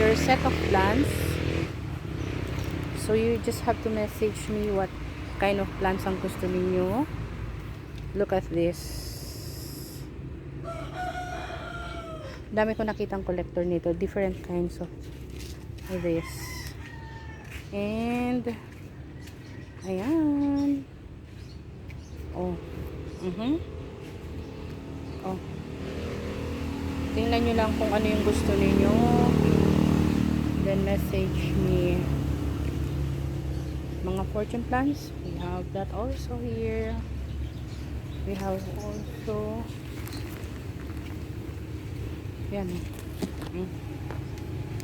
There's set of plants. So you just have to message me what kind of plants ang gusto ninyo. Look at this. Dami ko nakitang collector nito. Different kinds of this. And ayan. Oh. Oh. Tingnan nyo lang kung ano yung gusto ninyo. Then message me. Mga fortune plants, we have that also here. We have also yan.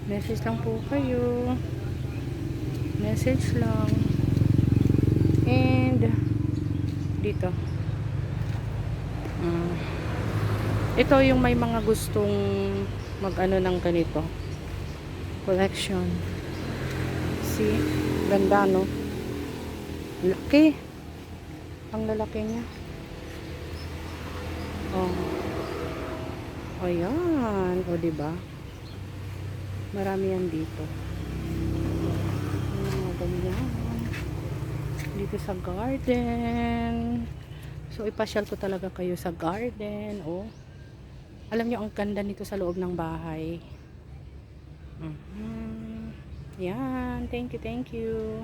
Message lang po kayo. Message lang. And dito. Ito yung may mga gustong mag-ano ng ganito. Collection. See? Ganda, no? Laki. Ang lalaki niya. Oh. Ayan. O, diba? Marami yan dito. Ganyan. Dito sa garden. So, ipasyal ko talaga kayo sa garden. Oh. Alam nyo, ang ganda nito sa loob ng bahay. Yan. Thank you, thank you.